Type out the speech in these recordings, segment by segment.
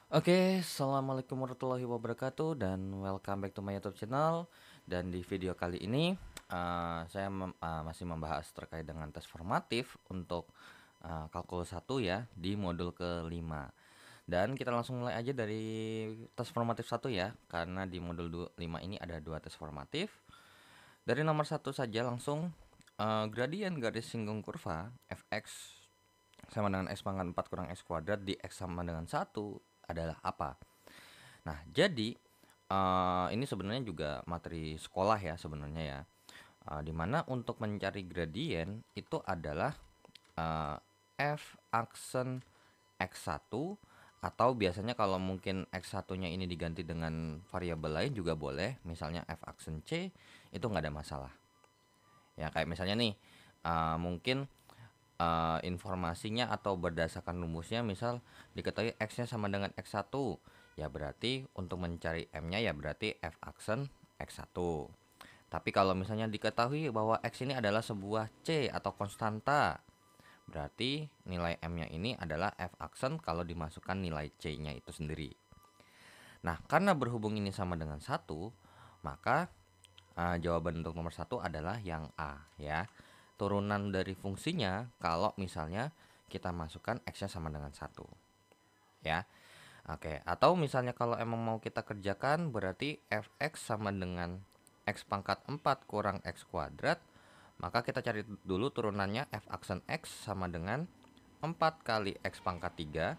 Oke, assalamualaikum warahmatullahi wabarakatuh dan welcome back to my YouTube channel. Dan di video kali ini saya masih membahas terkait dengan tes formatif untuk kalkulus 1 ya di modul kelima. Dan kita langsung mulai aja dari tes formatif 1 ya, karena di modul 5 ini ada dua tes formatif. Dari nomor 1 saja langsung gradien garis singgung kurva fx sama dengan x pangkat 4 kurang x kuadrat di x sama dengan 1 adalah apa? Nah, jadi ini sebenarnya juga materi sekolah ya sebenarnya ya. Dimana untuk mencari gradien itu adalah uh, f aksen x1 atau biasanya kalau mungkin x1-nya ini diganti dengan variabel lain juga boleh, misalnya f aksen c itu nggak ada masalah. Ya kayak misalnya nih mungkin informasinya atau berdasarkan rumusnya misal diketahui x-nya sama dengan x1, ya berarti untuk mencari m-nya ya berarti f aksen x1. Tapi kalau misalnya diketahui bahwa x ini adalah sebuah c atau konstanta, berarti nilai m-nya ini adalah f aksen kalau dimasukkan nilai c-nya itu sendiri. Nah, karena berhubung ini sama dengan 1, maka jawaban untuk nomor 1 adalah yang A ya. Turunan dari fungsinya kalau misalnya kita masukkan x-nya sama dengan 1 ya. Oke, atau misalnya kalau emang mau kita kerjakan berarti fx sama dengan x pangkat 4 kurang x kuadrat, maka kita cari dulu turunannya f aksen x sama dengan 4 kali x pangkat 3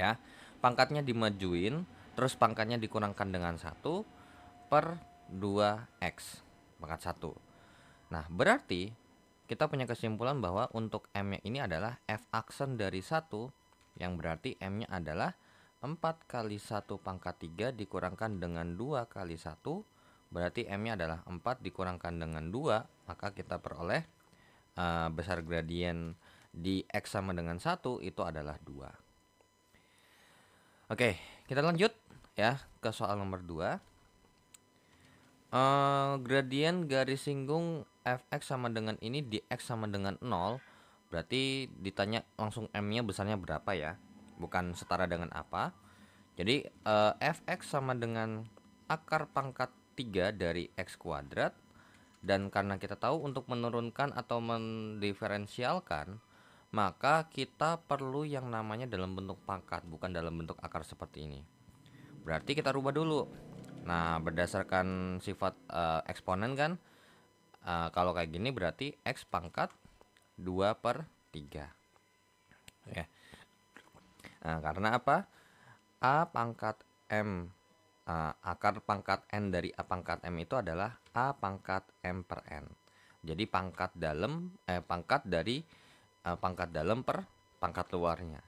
ya. Pangkatnya dimajuin, terus pangkatnya dikurangkan dengan 1 per 2x pangkat 1. Nah, berarti kita punya kesimpulan bahwa untuk M-nya ini adalah F aksen dari 1, yang berarti M-nya adalah 4 kali 1 pangkat 3 dikurangkan dengan 2 kali 1, berarti M-nya adalah 4 dikurangkan dengan 2, maka kita peroleh besar gradien di X sama dengan 1 itu adalah 2. Oke, kita lanjut ya ke soal nomor 2. Gradien garis singgung fx sama dengan ini di x sama dengan 0, berarti ditanya langsung m-nya besarnya berapa ya, bukan setara dengan apa. Jadi fx sama dengan akar pangkat 3 dari x kuadrat, dan karena kita tahu untuk menurunkan atau mendiferensialkan, maka kita perlu yang namanya dalam bentuk pangkat, bukan dalam bentuk akar seperti ini. Berarti kita rubah dulu. Nah, berdasarkan sifat eksponen kan, kalau kayak gini berarti x pangkat 2 per 3 ya. Nah, karena apa? A pangkat M, akar pangkat N dari A pangkat M itu adalah A pangkat M per N. Jadi pangkat dari pangkat dalam per pangkat luarnya.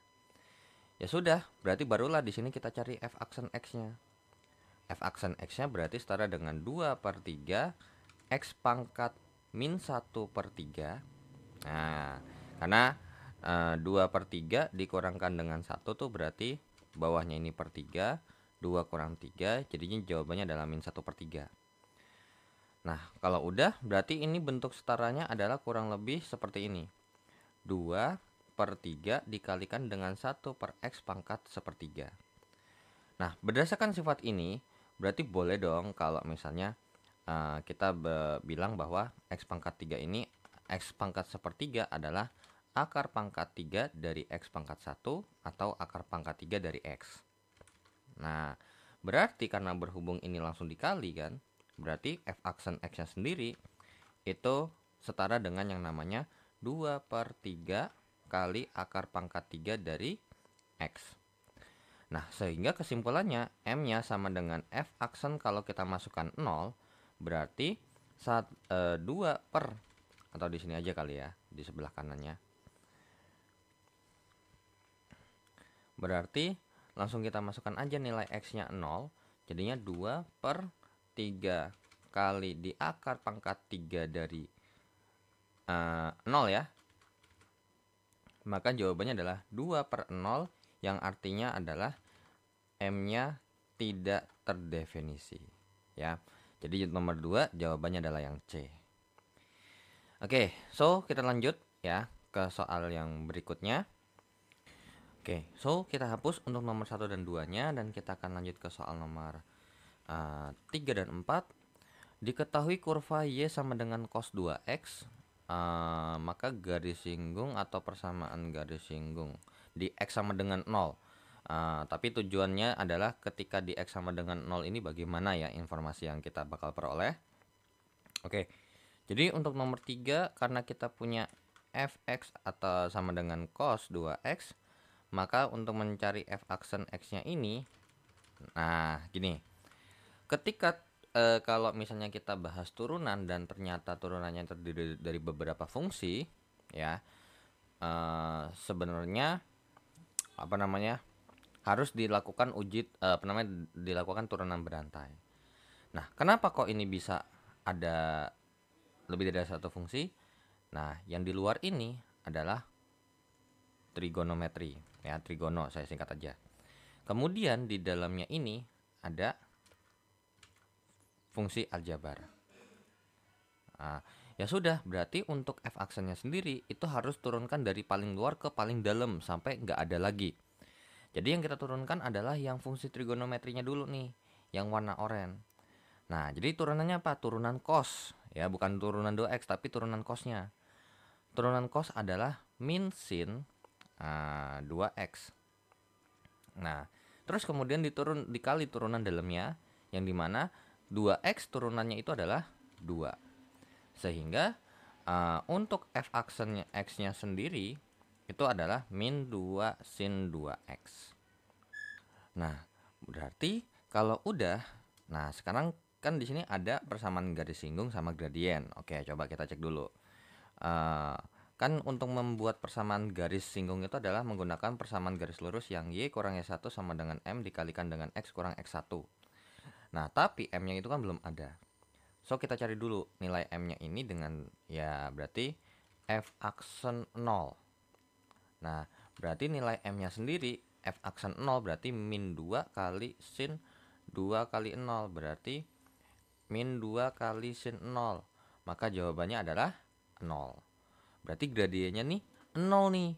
Ya sudah, berarti barulah di sini kita cari f aksen x-nya. F aksen x-nya berarti setara dengan 2 per 3 x pangkat min 1 per 3. Nah, karena 2 per 3 dikurangkan dengan 1 tuh berarti bawahnya ini per 3, 2 kurang 3, jadinya jawabannya adalah min 1 per 3. Nah, kalau udah berarti ini bentuk setaranya adalah kurang lebih seperti ini. 2 per 3 dikalikan dengan 1 per x pangkat sepertiga. Nah, berdasarkan sifat ini, berarti boleh dong kalau misalnya kita bilang bahwa x pangkat 3 ini, x pangkat sepertiga adalah akar pangkat 3 dari x pangkat 1 atau akar pangkat 3 dari x. Nah, berarti karena berhubung ini langsung dikali kan, berarti f aksen x-nya sendiri itu setara dengan yang namanya 2 per 3 kali akar pangkat 3 dari x. Nah, sehingga kesimpulannya M-nya sama dengan F aksen kalau kita masukkan 0, berarti 2 per, atau di sini aja kali ya, di sebelah kanannya. Berarti langsung kita masukkan aja nilai X-nya 0, jadinya 2 per 3 kali di akar pangkat 3 dari 0 ya. Maka jawabannya adalah 2 per 0, yang artinya adalah M-nya tidak terdefinisi ya. Jadi nomor 2 jawabannya adalah yang C. Oke, so kita lanjut ya ke soal yang berikutnya. Oke, so kita hapus untuk nomor 1 dan 2-nya dan kita akan lanjut ke soal nomor 3 dan 4. Diketahui kurva Y sama dengan cos 2X, maka garis singgung atau persamaan garis singgung di X sama dengan 0. Tapi tujuannya adalah ketika di X sama dengan 0 ini bagaimana ya informasi yang kita bakal peroleh. Oke, jadi untuk nomor 3 karena kita punya fx atau sama dengan cos 2x, maka untuk mencari f aksen x-nya ini, nah gini, ketika kalau misalnya kita bahas turunan dan ternyata turunannya terdiri dari beberapa fungsi, ya sebenarnya apa namanya harus dilakukan dilakukan turunan berantai. Nah, kenapa kok ini bisa ada lebih dari satu fungsi? Nah, yang di luar ini adalah trigonometri, ya, trigono saya singkat aja. Kemudian di dalamnya ini ada fungsi aljabar. Nah, ya sudah, berarti untuk f aksennya sendiri itu harus turunkan dari paling luar ke paling dalam sampai nggak ada lagi. Jadi yang kita turunkan adalah yang fungsi trigonometrinya dulu nih, yang warna oranye. Nah, jadi turunannya apa? Turunan cos, ya, bukan turunan 2x tapi turunan cosnya. Turunan cos adalah min sin 2x. Nah, terus kemudian dikali turunan dalamnya, yang dimana 2x turunannya itu adalah 2. Sehingga untuk f aksennya x-nya sendiri itu adalah min 2 sin 2x. Nah, berarti kalau udah, nah sekarang kan di sini ada persamaan garis singgung sama gradien. Oke, coba kita cek dulu. Kan untuk membuat persamaan garis singgung itu adalah menggunakan persamaan garis lurus yang y kurang y1 sama dengan m dikalikan dengan x kurang x1. Nah, tapi m-nya itu kan belum ada. So, kita cari dulu nilai m-nya ini dengan, ya berarti f aksen 0. Nah, berarti nilai m-nya sendiri f aksen 0 berarti min 2 kali sin 2 kali 0, berarti min 2 kali sin 0. Maka jawabannya adalah 0. Berarti gradiennya nih 0 nih.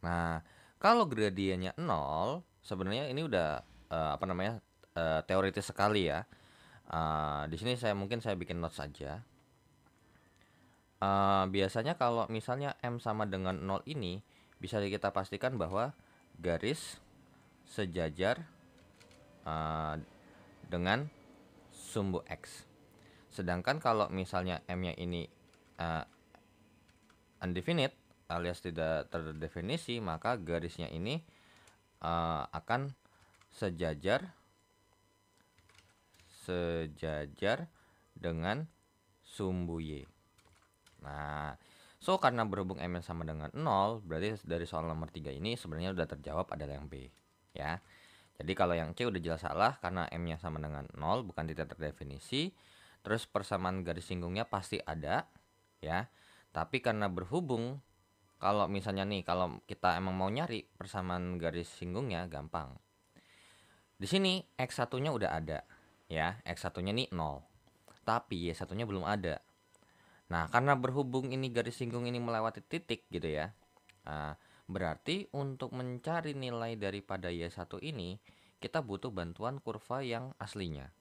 Nah, kalau gradiennya 0, sebenarnya ini udah teoritis sekali ya. Di sini mungkin saya bikin notes saja. Biasanya kalau misalnya m sama dengan 0 ini bisa kita pastikan bahwa garis sejajar dengan sumbu x. Sedangkan kalau misalnya m-nya ini undefinite alias tidak terdefinisi, maka garisnya ini akan sejajar dengan sumbu y. Nah, so karena berhubung m sama dengan 0, berarti dari soal nomor 3 ini sebenarnya udah terjawab adalah yang B, ya. Jadi kalau yang C udah jelas salah karena m-nya sama dengan 0, bukan tidak terdefinisi. Terus persamaan garis singgungnya pasti ada, ya. Tapi karena berhubung, kalau misalnya nih, kalau kita emang mau nyari persamaan garis singgungnya gampang. Di sini x1-nya udah ada, ya. X1-nya nih 0. Tapi y1-nya belum ada. Nah, karena berhubung ini garis singgung ini melewati titik gitu ya. Berarti untuk mencari nilai daripada y1 ini, kita butuh bantuan kurva yang aslinya.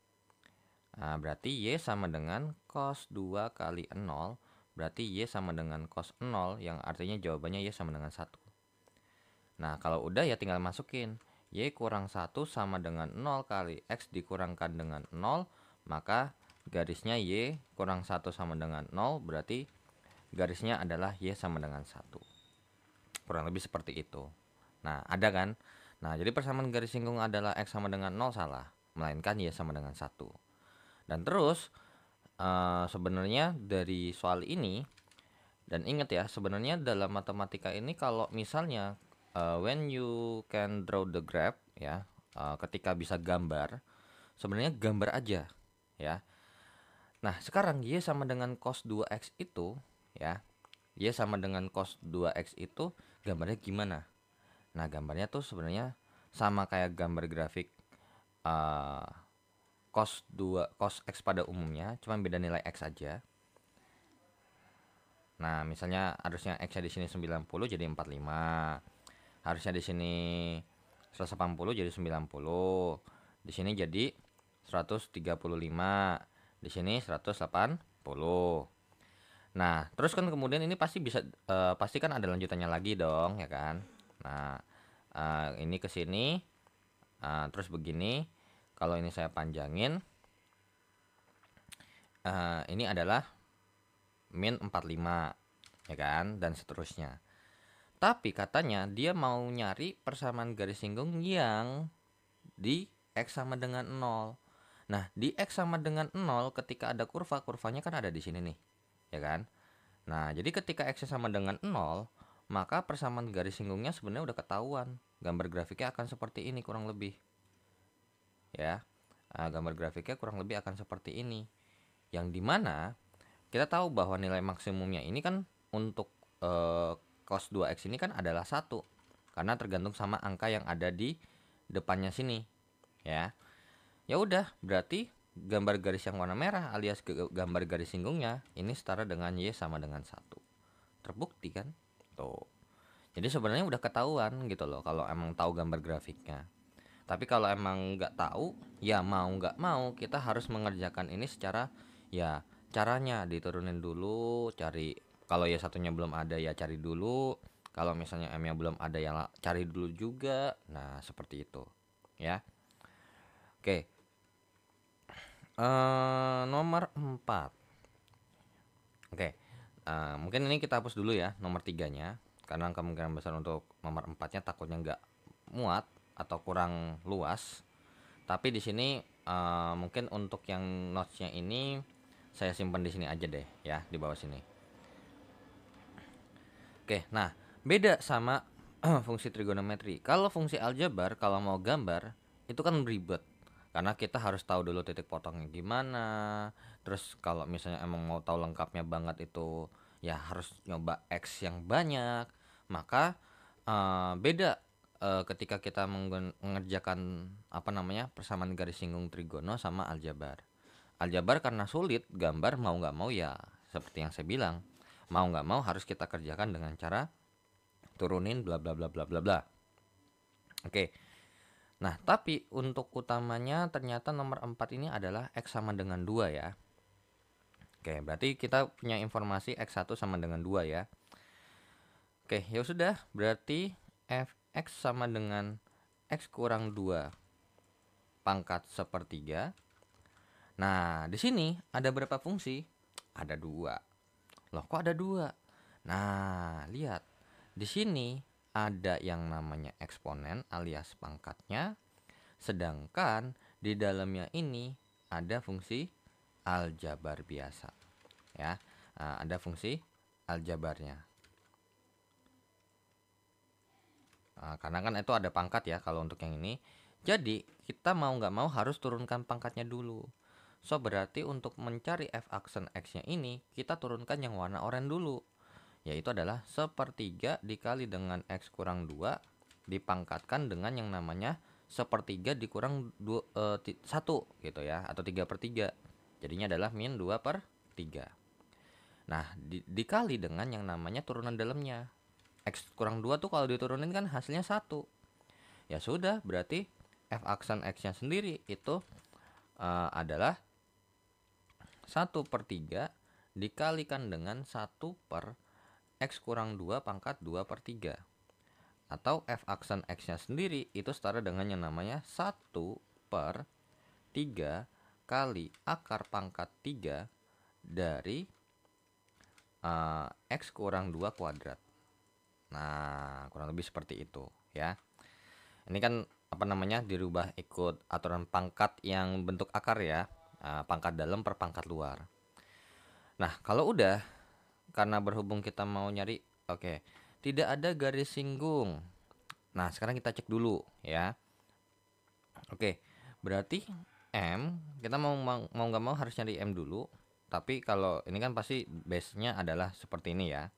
Berarti y sama dengan cos 2 kali 0, berarti y sama dengan cos 0, yang artinya jawabannya y sama dengan 1. Nah, kalau udah ya tinggal masukin. Y kurang 1 sama dengan 0 kali x dikurangkan dengan 0, maka garisnya y kurang 1 sama dengan 0, berarti garisnya adalah y sama dengan 1. Kurang lebih seperti itu. Nah, ada kan? Nah, jadi persamaan garis singgung adalah x sama dengan 0 salah, melainkan y sama dengan 1. Dan terus sebenarnya dari soal ini, dan ingat ya, sebenarnya dalam matematika ini kalau misalnya when you can draw the graph, ya, ketika bisa gambar, sebenarnya gambar aja, ya. Nah, sekarang y sama dengan cos 2x itu, ya. Y sama dengan cos 2x itu gambarnya gimana? Nah, gambarnya tuh sebenarnya sama kayak gambar grafik cos x pada umumnya, cuma beda nilai x aja. Nah, misalnya harusnya x-nya di sini 90 jadi 45. Harusnya di sini 180 jadi 90. Di sini jadi 135. Di sini 180. Nah, terus kan kemudian ini pasti bisa pasti kan ada lanjutannya lagi dong, ya kan? Nah, ini ke sini terus begini. Kalau ini saya panjangin, ini adalah min 45, ya kan? Dan seterusnya. Tapi katanya dia mau nyari persamaan garis singgung yang di X sama dengan 0. Nah, di X sama dengan 0 ketika ada kurvanya kan ada di sini nih, ya kan? Nah, jadi ketika X sama dengan 0, maka persamaan garis singgungnya sebenarnya udah ketahuan. Gambar grafiknya akan seperti ini kurang lebih. Ya, gambar grafiknya kurang lebih akan seperti ini. Yang dimana kita tahu bahwa nilai maksimumnya ini kan untuk cos 2x ini kan adalah 1. Karena tergantung sama angka yang ada di depannya sini. Ya. Ya udah, berarti gambar garis yang warna merah alias gambar garis singgungnya ini setara dengan Y sama dengan 1. Terbukti kan? Tuh. Jadi sebenarnya udah ketahuan gitu loh kalau emang tahu gambar grafiknya. Tapi kalau emang nggak tahu, ya mau nggak mau kita harus mengerjakan ini secara, ya caranya diturunin dulu, cari kalau ya satunya belum ada ya cari dulu. Kalau misalnya M-nya belum ada ya cari dulu juga. Nah, seperti itu. Ya. Oke. Nomor 4. Oke. Mungkin ini kita hapus dulu ya nomor 3-nya karena kemungkinan besar untuk nomor 4-nya takutnya nggak muat atau kurang luas. Tapi di sini mungkin untuk yang notes-nya ini saya simpan di sini aja deh ya, di bawah sini. Oke, nah beda sama fungsi trigonometri. Kalau fungsi aljabar kalau mau gambar itu kan ribet. Karena kita harus tahu dulu titik potongnya gimana. Terus kalau misalnya emang mau tahu lengkapnya banget itu ya harus nyoba X yang banyak. Maka beda ketika kita mengerjakan persamaan garis singgung trigono sama aljabar. Aljabar karena sulit, gambar mau nggak mau ya seperti yang saya bilang, mau nggak mau harus kita kerjakan dengan cara turunin bla bla bla bla bla bla. Oke. Nah, tapi untuk utamanya ternyata nomor 4 ini adalah X sama dengan 2 ya. Oke, berarti kita punya informasi X1 sama dengan 2 ya. Oke, ya sudah, berarti Fx sama dengan X kurang 2 pangkat sepertiga. Nah, di sini ada berapa fungsi? Ada 2. Loh, kok ada 2? Nah, lihat. Di sini ada yang namanya eksponen alias pangkatnya. Sedangkan di dalamnya ini ada fungsi aljabar biasa. Ya, ada fungsi aljabarnya. Karena kan itu ada pangkat ya kalau untuk yang ini. Jadi kita mau nggak mau harus turunkan pangkatnya dulu. So berarti untuk mencari f aksen x-nya ini kita turunkan yang warna oranye dulu. Yaitu adalah sepertiga dikali dengan x kurang 2 dipangkatkan dengan yang namanya sepertiga dikurang 1 gitu ya, atau 3/3. Jadinya adalah min 2/3. Nah dikali dengan yang namanya turunan dalamnya. X kurang 2 tuh kalau diturunin kan hasilnya 1. Ya sudah, berarti f aksen x nya sendiri itu adalah 1/3 dikalikan dengan 1 per X kurang 2 pangkat 2/3. Atau f aksen X nya sendiri itu setara dengan yang namanya 1/3 kali akar pangkat 3 dari X kurang 2 kuadrat. Nah, kurang lebih seperti itu ya. Ini kan dirubah ikut aturan pangkat yang bentuk akar ya. Pangkat dalam per pangkat luar. Nah, kalau udah, karena berhubung kita mau nyari, oke, tidak ada garis singgung. Nah, sekarang kita cek dulu ya. Oke, berarti M, kita mau nggak mau harus nyari M dulu. Tapi kalau ini kan pasti base-nya adalah seperti ini ya.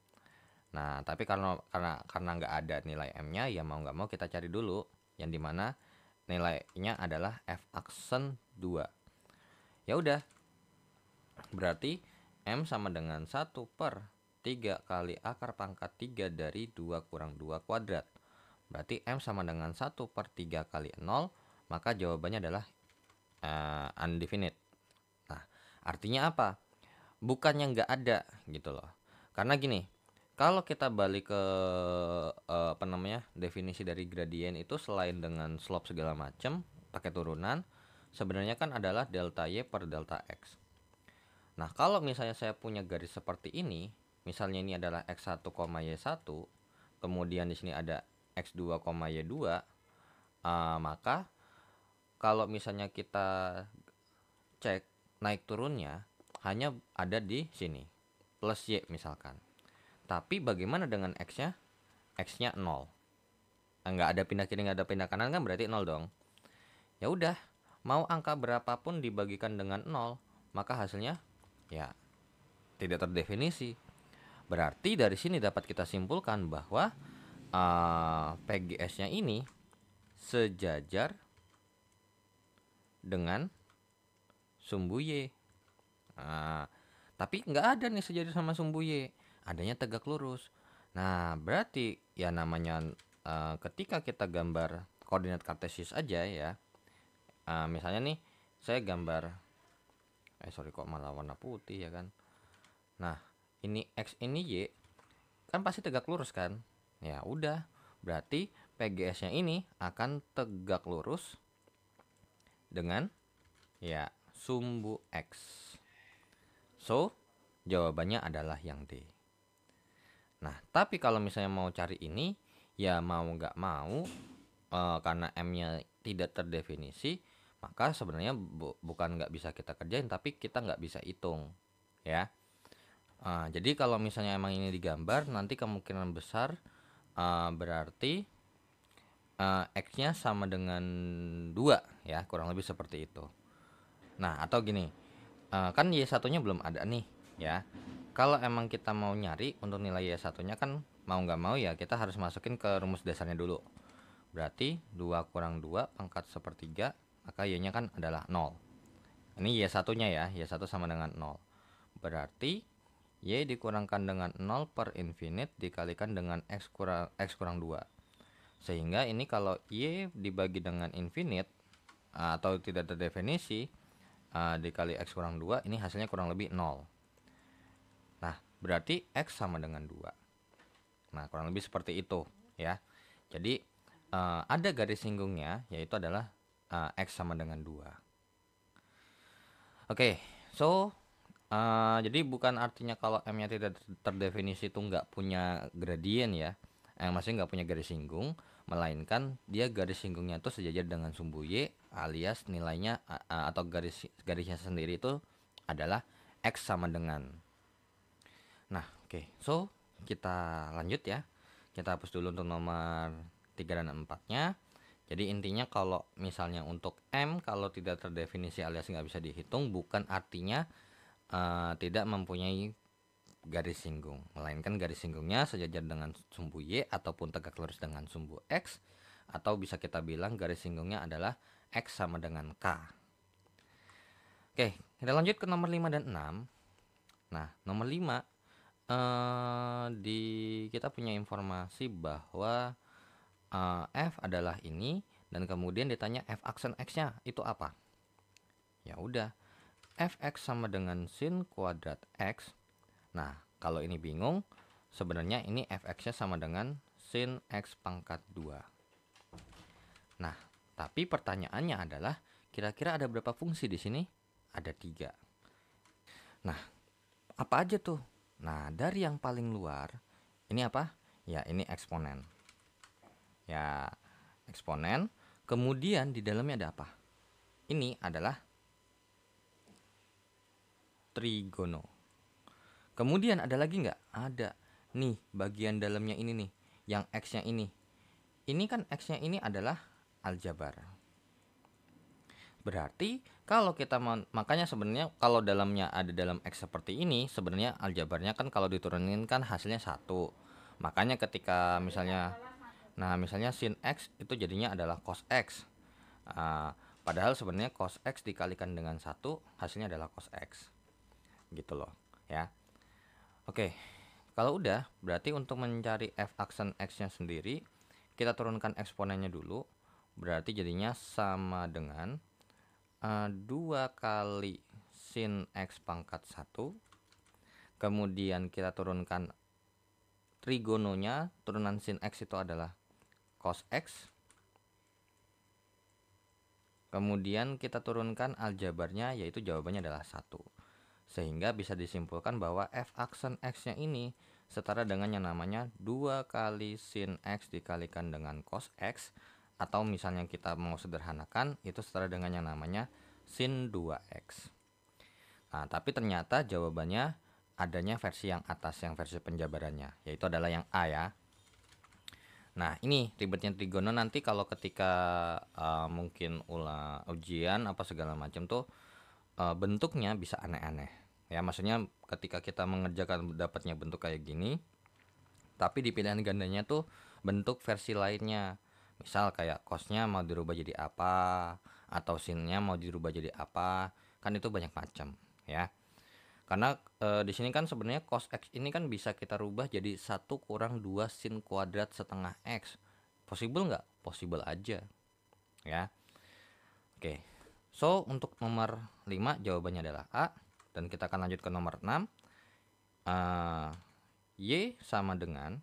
Nah, tapi karena nggak ada nilai M-nya, ya mau nggak mau kita cari dulu yang dimana nilainya adalah f aksen 2. Ya udah, berarti M sama dengan 1/3 kali akar pangkat 3 dari 2 kurang 2 kuadrat. Berarti M sama dengan 1/3 kali 0, maka jawabannya adalah undefinite. Nah, artinya apa? Bukannya nggak ada gitu loh. Karena gini, kalau kita balik ke definisi dari gradien itu, selain dengan slope segala macam pakai turunan, sebenarnya kan adalah delta y per delta x. Nah, kalau misalnya saya punya garis seperti ini, misalnya ini adalah x1, y1, kemudian di sini ada x2, y2, maka kalau misalnya kita cek naik turunnya hanya ada di sini, plus y misalkan. Tapi bagaimana dengan x-nya? X-nya 0. Nggak ada pindah kiri, nggak ada pindah kanan, kan berarti 0 dong. Ya udah, mau angka berapapun dibagikan dengan 0, maka hasilnya ya tidak terdefinisi. Berarti dari sini dapat kita simpulkan bahwa PGS-nya ini sejajar dengan sumbu Y. Tapi nggak ada nih sejajar sama sumbu Y, adanya tegak lurus. Nah, berarti ya namanya ketika kita gambar koordinat kartesius aja ya. Misalnya nih, saya gambar kok malah warna putih ya kan. Nah, ini X ini Y kan pasti tegak lurus kan. Ya udah, berarti PGS-nya ini akan tegak lurus dengan ya sumbu X. So, jawabannya adalah yang D. Nah, tapi kalau misalnya mau cari ini, ya mau nggak mau, karena M-nya tidak terdefinisi, maka sebenarnya bukan nggak bisa kita kerjain, tapi kita nggak bisa hitung, ya. Jadi kalau misalnya emang ini digambar, nanti kemungkinan besar berarti X-nya sama dengan 2, ya, kurang lebih seperti itu. Nah, atau gini, kan Y1-nya belum ada nih, ya. Kalau emang kita mau nyari untuk nilai Y1-nya kan mau nggak mau ya kita harus masukin ke rumus dasarnya dulu. Berarti 2 kurang 2 pangkat sepertiga, maka Y-nya kan adalah 0. Ini Y1-nya ya, Y1 sama dengan 0. Berarti Y dikurangkan dengan 0 per infinite dikalikan dengan X kurang 2. Sehingga ini kalau Y dibagi dengan infinite atau tidak terdefinisi dikali X kurang 2, ini hasilnya kurang lebih 0. Nah, berarti X sama dengan 2. Nah, kurang lebih seperti itu ya. Jadi ada garis singgungnya, yaitu adalah X sama dengan 2. Oke, so jadi bukan artinya kalau M-nya tidak terdefinisi itu nggak punya gradien ya. Maksudnya nggak punya garis singgung, melainkan dia garis singgungnya itu sejajar dengan sumbu Y, alias nilainya atau garisnya sendiri itu adalah X sama dengan. Nah, oke. So, kita lanjut ya. Kita hapus dulu untuk nomor 3 dan 4-nya. Jadi intinya kalau misalnya untuk M kalau tidak terdefinisi alias nggak bisa dihitung, bukan artinya tidak mempunyai garis singgung, melainkan garis singgungnya sejajar dengan sumbu Y ataupun tegak lurus dengan sumbu X, atau bisa kita bilang garis singgungnya adalah X sama dengan K. Oke, kita lanjut ke nomor 5 dan 6. Nah, nomor 5 kita punya informasi bahwa F adalah ini, dan kemudian ditanya f aksen X-nya itu apa. Ya udah, fx sama dengan sin kuadrat X. Nah, kalau ini bingung, sebenarnya ini fx-nya sama dengan sin X pangkat 2. Nah, tapi pertanyaannya adalah, kira-kira ada berapa fungsi di sini? Ada 3. Nah, apa aja tuh? Nah, dari yang paling luar, ini apa? Ya, ini eksponen. Ya, eksponen. Kemudian di dalamnya ada apa? Ini adalah trigono. Kemudian ada lagi nggak? Ada. Nih, bagian dalamnya ini nih, yang X-nya ini. Ini kan X-nya ini adalah aljabar. Berarti kalau kita makanya sebenarnya kalau dalamnya ada dalam X seperti ini, sebenarnya aljabarnya kan kalau diturunin kan hasilnya 1. Makanya ketika misalnya sin X itu jadinya adalah cos X. Padahal sebenarnya cos X dikalikan dengan 1, hasilnya adalah cos X. Gitu loh, ya. Oke. Kalau udah, berarti untuk mencari f aksen X-nya sendiri, kita turunkan eksponennya dulu, berarti jadinya sama dengan 2 kali sin X pangkat 1. Kemudian kita turunkan trigononya, turunan sin X itu adalah cos X. Kemudian kita turunkan aljabarnya, yaitu jawabannya adalah 1. Sehingga bisa disimpulkan bahwa f aksen X-nya ini setara dengan yang namanya 2 kali sin X dikalikan dengan cos X. Atau misalnya kita mau sederhanakan, itu setara dengan yang namanya sin 2X. Nah, tapi ternyata jawabannya adanya versi yang atas, yang versi penjabarannya, yaitu adalah yang A ya. Nah, ini ribetnya trigono nanti kalau ketika mungkin ujian apa segala macam tuh bentuknya bisa aneh-aneh. Ya, maksudnya ketika kita mengerjakan dapatnya bentuk kayak gini, tapi di pilihan gandanya tuh bentuk versi lainnya. Misal kayak cosnya mau dirubah jadi apa, atau sinnya mau dirubah jadi apa, kan itu banyak macam ya. Karena di sini kan sebenarnya cos X ini kan bisa kita rubah jadi 1 kurang 2 sin kuadrat setengah X. Possible nggak? Possible aja ya. Oke, so untuk nomor 5 jawabannya adalah A. Dan kita akan lanjut ke nomor 6. Y sama dengan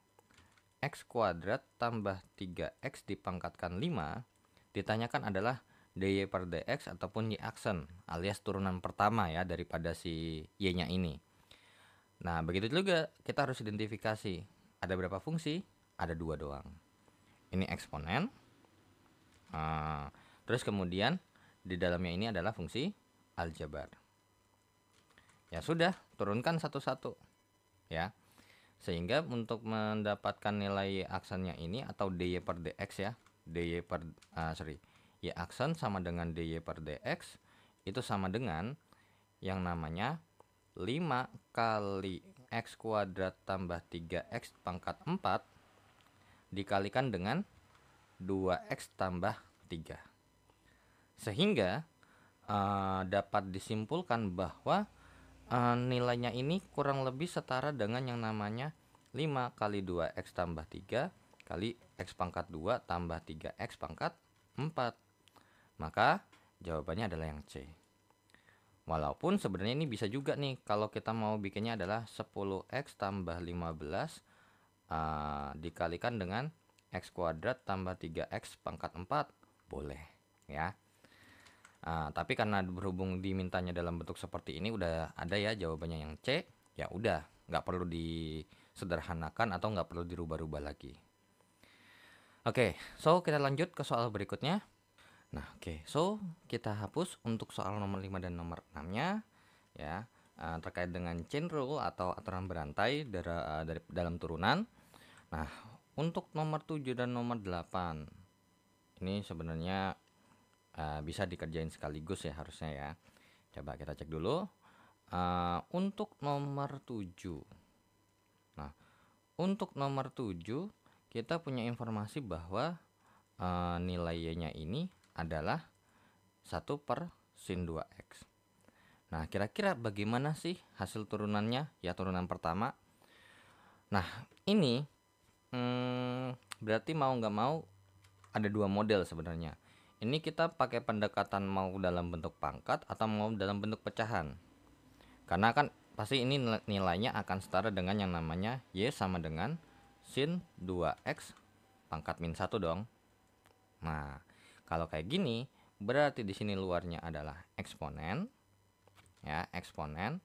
X kuadrat tambah 3X dipangkatkan 5. Ditanyakan adalah dy per dx ataupun y aksen alias turunan pertama ya daripada si y-nya ini. Nah, begitu juga kita harus identifikasi ada berapa fungsi? Ada 2 doang. Ini eksponen. Terus kemudian di dalamnya ini adalah fungsi aljabar. Ya sudah, turunkan satu-satu ya. Sehingga untuk mendapatkan nilai aksennya ini atau dy per dx ya, y aksen sama dengan dy per dx itu sama dengan yang namanya 5 kali x kuadrat tambah 3x pangkat 4 dikalikan dengan 2x tambah 3. Sehingga dapat disimpulkan bahwa nilainya ini kurang lebih setara dengan yang namanya 5 kali 2x tambah 3 kali x pangkat 2 tambah 3x pangkat 4. Maka jawabannya adalah yang C. Walaupun sebenarnya ini bisa juga nih kalau kita mau bikinnya adalah 10x tambah 15 dikalikan dengan x kuadrat tambah 3x pangkat 4. Boleh ya. Tapi karena berhubung dimintanya dalam bentuk seperti ini udah ada ya jawabannya yang C, ya udah nggak perlu disederhanakan atau nggak perlu dirubah-rubah lagi. Oke, so kita lanjut ke soal berikutnya. Nah, so kita hapus untuk soal nomor 5 dan nomor 6-nya ya, terkait dengan chain rule atau aturan berantai dari dalam turunan. Nah, untuk nomor 7 dan nomor 8 ini sebenarnya bisa dikerjain sekaligus ya harusnya ya. Coba kita cek dulu. Untuk nomor 7. Nah, untuk nomor 7 kita punya informasi bahwa nilai y-nya ini adalah 1 per sin 2x. Nah, kira-kira bagaimana sih hasil turunannya? Ya, turunan pertama. Nah, ini berarti mau nggak mau ada 2 model sebenarnya. Ini kita pakai pendekatan mau dalam bentuk pangkat atau mau dalam bentuk pecahan. Karena kan pasti ini nilainya akan setara dengan yang namanya y sama dengan sin 2x pangkat min 1 dong. Nah, kalau kayak gini berarti di sini luarnya adalah eksponen. Ya, eksponen.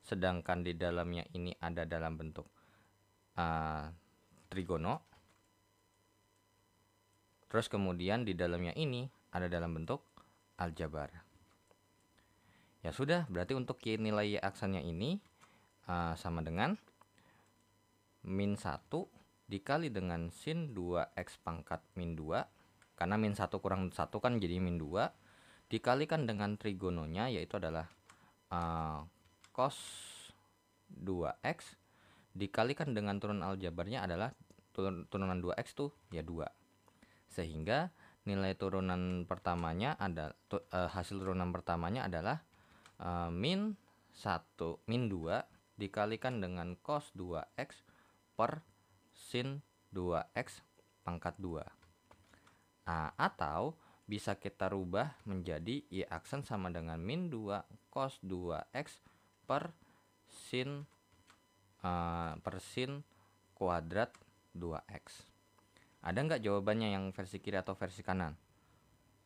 Sedangkan di dalamnya ini ada dalam bentuk trigono. Terus kemudian di dalamnya ini ada dalam bentuk aljabar. Ya sudah, berarti untuk nilai y aksennya ini sama dengan min 1 dikali dengan sin 2x pangkat min 2. Karena min 1 kurang 1 kan jadi min 2. Dikalikan dengan trigononya yaitu adalah cos 2x. Dikalikan dengan turunan aljabarnya adalah turunan 2x tuh ya 2. Sehingga nilai turunan pertamanya ada hasil turunan pertamanya adalah min 2 dikalikan dengan cos 2x per sin 2x pangkat 2. Nah, atau bisa kita rubah menjadi Y aksen sama dengan min 2 cos 2x per sin kuadrat 2x. Ada nggak jawabannya yang versi kiri atau versi kanan?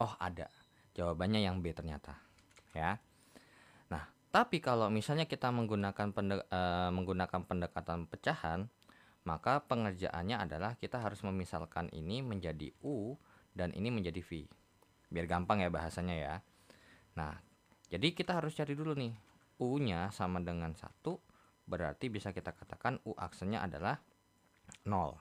Oh, ada. Jawabannya yang B ternyata. Ya. Nah, tapi kalau misalnya kita menggunakan pendekatan pecahan, maka pengerjaannya adalah kita harus memisalkan ini menjadi U dan ini menjadi V. Biar gampang ya bahasanya ya. Nah, jadi kita harus cari dulu nih. U-nya sama dengan 1, berarti bisa kita katakan U aksennya adalah 0.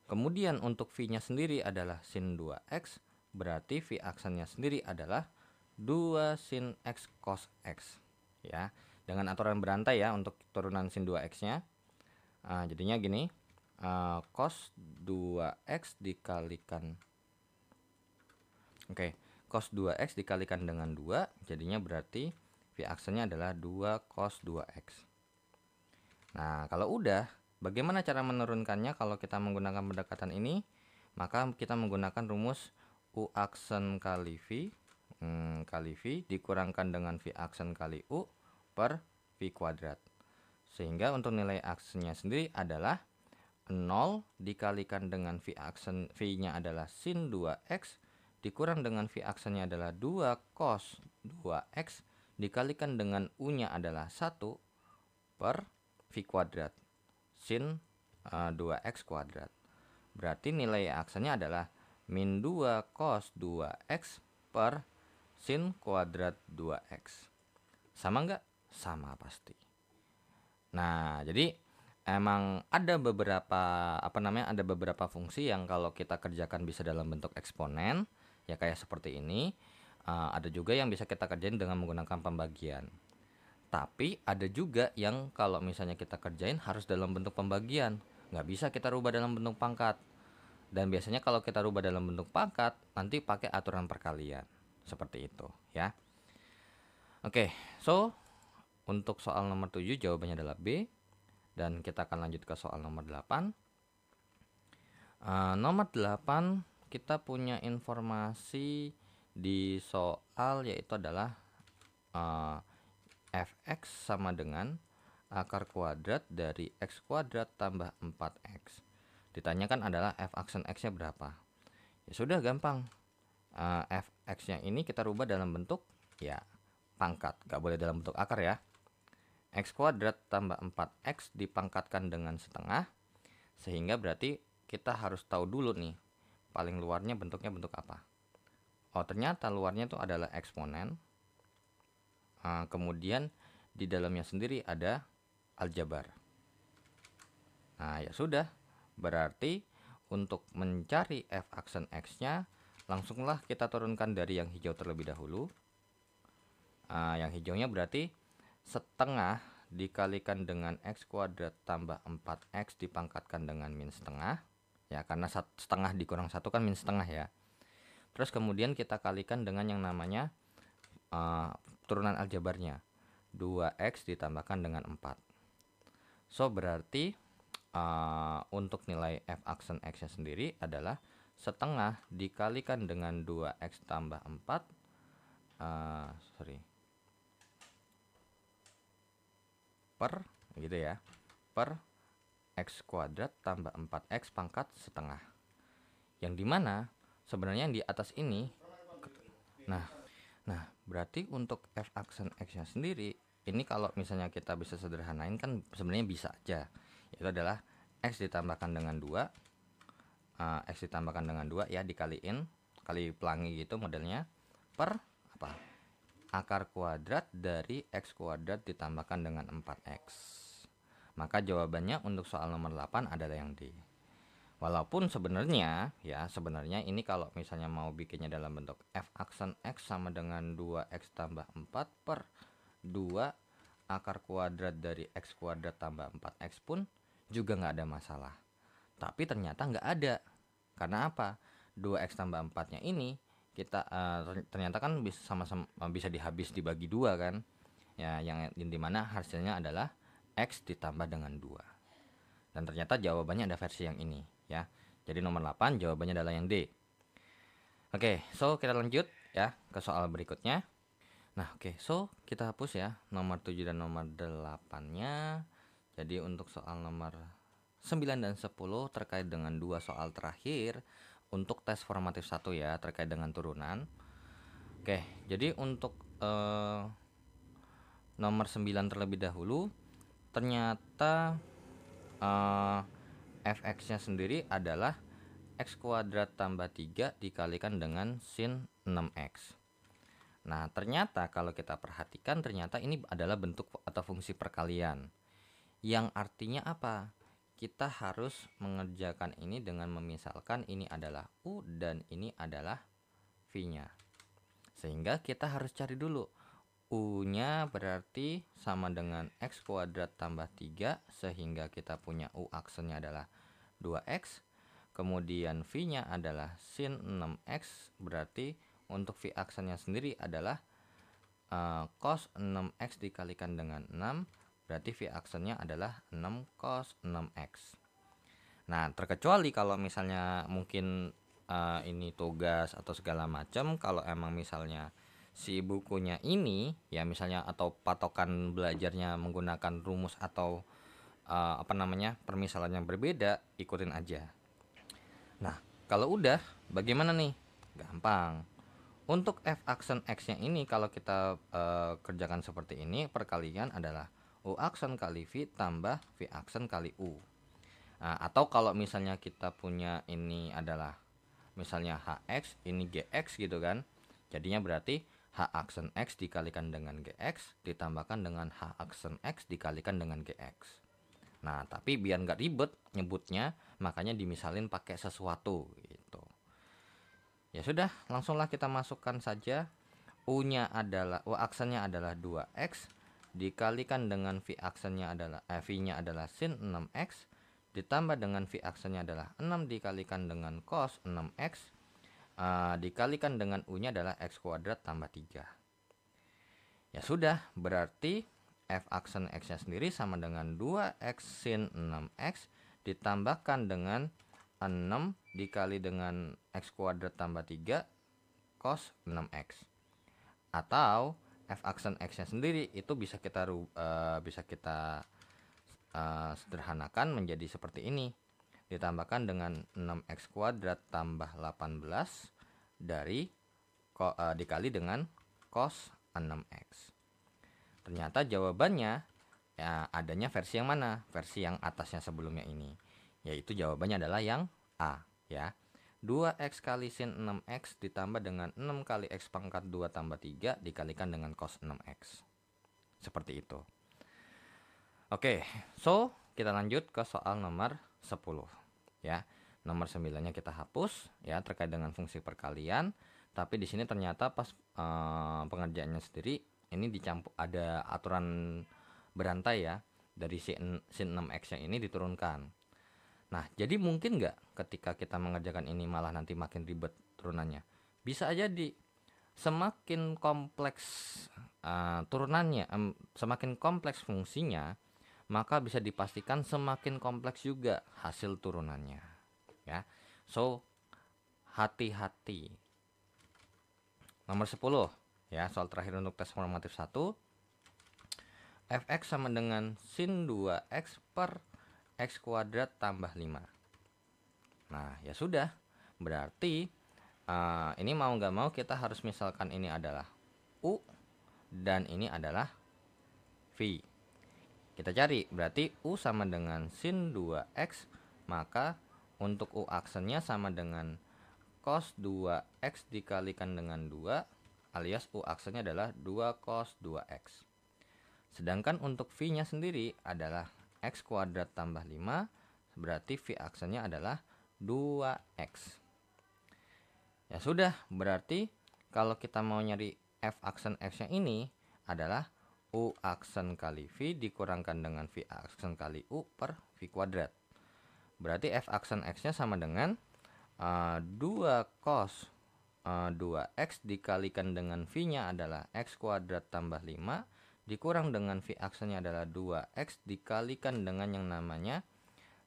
Kemudian untuk V-nya sendiri adalah sin 2x, berarti V aksennya sendiri adalah 2 sin x cos x. Ya, dengan aturan berantai ya untuk turunan sin 2x-nya. Jadinya gini, cos 2x dikalikan cos 2x dikalikan dengan 2, jadinya berarti V aksennya adalah 2 cos 2x. Nah, kalau udah, bagaimana cara menurunkannya kalau kita menggunakan pendekatan ini? Maka kita menggunakan rumus U aksen kali V, dikurangkan dengan V aksen kali U per V kuadrat. Sehingga untuk nilai aksennya sendiri adalah 0 dikalikan dengan V aksen, V-nya adalah sin 2x, dikurang dengan V aksennya adalah 2 cos 2x, dikalikan dengan U-nya adalah 1 per V kuadrat sin 2x kuadrat. Berarti nilai aksennya adalah min 2 cos 2x per sin kuadrat 2x. Sama nggak? Sama pasti. Nah, jadi emang ada beberapa fungsi yang kalau kita kerjakan bisa dalam bentuk eksponen, ya kayak seperti ini. Ada juga yang bisa kita kerjain dengan menggunakan pembagian. Tapi ada juga yang kalau misalnya kita kerjain harus dalam bentuk pembagian, nggak bisa kita rubah dalam bentuk pangkat. Dan biasanya kalau kita rubah dalam bentuk pangkat, nanti pakai aturan perkalian. Seperti itu ya. Oke, so untuk soal nomor 7 jawabannya adalah B. Dan kita akan lanjut ke soal nomor 8. Nomor 8 kita punya informasi di soal yaitu adalah fx sama dengan akar kuadrat dari x kuadrat tambah 4x. Ditanyakan adalah f aksen x-nya berapa. Ya sudah gampang. Fx-nya ini kita rubah dalam bentuk ya pangkat, gak boleh dalam bentuk akar ya. X kuadrat tambah 4x dipangkatkan dengan setengah, sehingga berarti kita harus tahu dulu nih paling luarnya bentuknya bentuk apa. Oh, ternyata luarnya itu adalah eksponen. Kemudian di dalamnya sendiri ada aljabar. Nah, ya sudah, berarti untuk mencari f aksen x-nya langsunglah kita turunkan dari yang hijau terlebih dahulu. Yang hijaunya berarti setengah dikalikan dengan x kuadrat tambah 4x dipangkatkan dengan min setengah. Ya, karena setengah dikurang 1 kan min setengah ya. Terus kemudian kita kalikan dengan yang namanya turunan aljabarnya. 2x ditambahkan dengan 4. So, berarti untuk nilai f aksen x-nya sendiri adalah setengah dikalikan dengan 2x tambah 4. Per gitu ya, per x kuadrat tambah 4x pangkat setengah, yang dimana sebenarnya yang di atas ini nah berarti untuk f aksen x-nya sendiri ini kalau misalnya kita bisa sederhanain kan sebenarnya bisa aja, itu adalah x ditambahkan dengan 2 x ditambahkan dengan 2 ya, dikaliin kali pelangi gitu modelnya, per apa, akar kuadrat dari x kuadrat ditambahkan dengan 4x. Maka jawabannya untuk soal nomor 8 adalah yang D. Walaupun sebenarnya ini kalau misalnya mau bikinnya dalam bentuk f aksen x sama dengan 2x tambah 4 per 2 akar kuadrat dari x kuadrat tambah 4x pun juga nggak ada masalah. Tapi ternyata nggak ada. Karena apa? 2x tambah 4-nya ini kita ternyata kan bisa sama-sama bisa dihabis dibagi 2 kan. Ya, yang dimana hasilnya adalah x ditambah dengan 2. Dan ternyata jawabannya ada versi yang ini ya. Jadi nomor 8 jawabannya adalah yang D. Oke, so kita lanjut ya ke soal berikutnya. Nah, oke, so kita hapus ya nomor 7 dan nomor 8-nya. Jadi untuk soal nomor 9 dan 10 terkait dengan dua soal terakhir untuk tes formatif 1 ya, terkait dengan turunan. Oke, jadi untuk nomor 9 terlebih dahulu, ternyata fx-nya sendiri adalah x kuadrat tambah 3 dikalikan dengan sin 6x. Nah, ternyata kalau kita perhatikan, ternyata ini adalah bentuk atau fungsi perkalian. Yang artinya apa? Kita harus mengerjakan ini dengan memisalkan ini adalah U dan ini adalah V-nya. Sehingga kita harus cari dulu. U-nya berarti sama dengan X kuadrat tambah 3, sehingga kita punya U aksennya adalah 2X. Kemudian V-nya adalah sin 6X, berarti untuk V aksennya sendiri adalah cos 6X dikalikan dengan 6, berarti V aksennya adalah 6 cos 6X. Nah, terkecuali kalau misalnya mungkin ini tugas atau segala macam, kalau emang misalnya si bukunya ini ya misalnya atau patokan belajarnya menggunakan rumus atau permisalan yang berbeda, ikutin aja. Nah, kalau udah bagaimana nih? Gampang. Untuk f aksen x-nya ini kalau kita kerjakan seperti ini, perkalian adalah u aksen kali v tambah v aksen kali u. Nah, atau kalau misalnya kita punya ini adalah misalnya hx, ini gx gitu kan. Jadinya berarti h aksen x dikalikan dengan gx ditambahkan dengan h aksen x dikalikan dengan gx. Nah, tapi biar nggak ribet nyebutnya, makanya dimisalin pakai sesuatu gitu. Ya sudah, langsunglah kita masukkan saja. U-nya adalah U aksennya adalah 2x dikalikan dengan V aksennya adalah V-nya adalah sin 6x ditambah dengan V aksennya adalah 6 dikalikan dengan cos 6x dikalikan dengan U-nya adalah x kuadrat tambah 3. Ya sudah, berarti F aksen x-nya sendiri sama dengan 2x sin 6x ditambahkan dengan 6 dikali dengan x kuadrat tambah 3 cos 6x. Atau f aksen x-nya sendiri itu bisa kita sederhanakan menjadi seperti ini. Ditambahkan dengan 6x kuadrat tambah 18 dikali dengan cos 6x. Ternyata jawabannya ya adanya versi yang mana? Versi yang atasnya sebelumnya ini. Yaitu jawabannya adalah yang A ya. 2x kali sin 6x ditambah dengan 6 kali x pangkat 2 tambah 3 dikalikan dengan cos 6x. Seperti itu. Oke, so kita lanjut ke soal nomor 10 ya. Nomor 9-nya kita hapus ya terkait dengan fungsi perkalian, tapi di sini ternyata pas pengerjaannya sendiri ini dicampur ada aturan berantai ya, dari sin 6x-nya ini diturunkan. Nah, jadi mungkin nggak ketika kita mengerjakan ini malah nanti makin ribet turunannya? Bisa aja semakin kompleks turunannya, semakin kompleks fungsinya, maka bisa dipastikan semakin kompleks juga hasil turunannya. Ya, so hati-hati. Nomor 10 ya, soal terakhir untuk tes formatif 1. Fx sama dengan sin 2x per x kuadrat tambah 5. Nah, ya sudah. Berarti ini mau nggak mau kita harus misalkan ini adalah U dan ini adalah V. Kita cari, berarti U sama dengan sin 2x, maka untuk U aksennya sama dengan cos 2x dikalikan dengan 2, alias U aksennya adalah 2 cos 2x. Sedangkan untuk V-nya sendiri adalah x kuadrat tambah 5, berarti V aksennya adalah 2x. Ya sudah, berarti kalau kita mau nyari F aksen x-nya ini adalah U aksen kali V dikurangkan dengan V aksen kali U per V kuadrat. Berarti F aksen x-nya sama dengan 2 cos 2x dikalikan dengan V-nya adalah x kuadrat tambah 5 dikurang dengan V aksennya adalah 2x dikalikan dengan yang namanya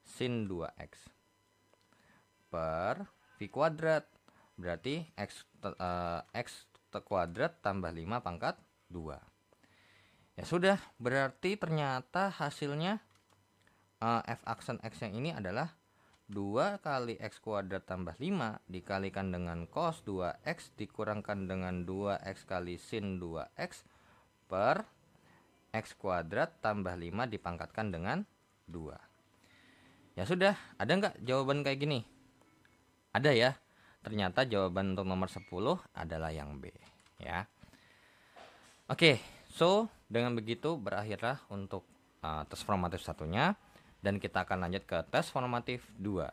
sin 2x. per V kuadrat. Berarti X kuadrat tambah 5 pangkat 2. Ya sudah, berarti ternyata hasilnya f aksen X yang ini adalah 2 kali X kuadrat tambah 5 dikalikan dengan cos 2X dikurangkan dengan 2X kali sin 2X per X kuadrat tambah 5 dipangkatkan dengan 2. Ya sudah, ada nggak jawaban kayak gini? Ada ya. Ternyata jawaban untuk nomor 10 adalah yang B ya. Oke, so dengan begitu berakhirlah untuk tes formatif satunya, dan kita akan lanjut ke tes formatif 2.